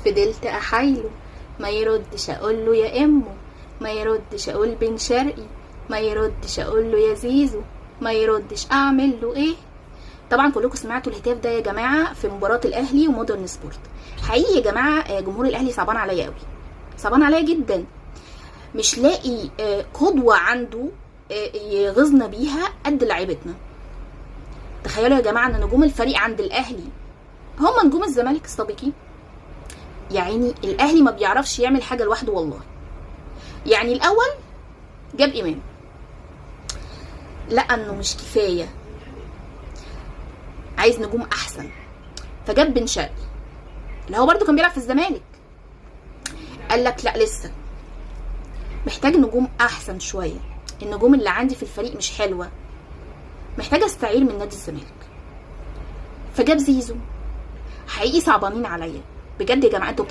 فضلت احايله، ما يردش اقول له يا امه، ما يردش اقول بن شرقي، ما يردش اقول له يا زيزو، ما يردش اعمل له ايه. طبعا كلكم سمعتوا الهتاف ده يا جماعه في مباراه الاهلي ومودرن سبورت. حقيقي يا جماعه جمهور الاهلي صعبان عليا قوي، صعبان عليا جدا. مش لاقي قدوه عنده يغيظنا بيها قد لعيبتنا. تخيلوا يا جماعه ان نجوم الفريق عند الاهلي هم نجوم الزمالك السابقين. يعني الاهلي ما بيعرفش يعمل حاجه لوحده والله. يعني الاول جاب امام، لقى انه مش كفايه، عايز نجوم احسن، فجاب بن شرقي اللي هو برده كان بيلعب في الزمالك. قال لك لا، لسه محتاج نجوم احسن شويه، النجوم اللي عندي في الفريق مش حلوه، محتاج استعير من نادي الزمالك. فجاب زيزو. حقيقي صعبانين عليا بجد يا جماعه. انتوا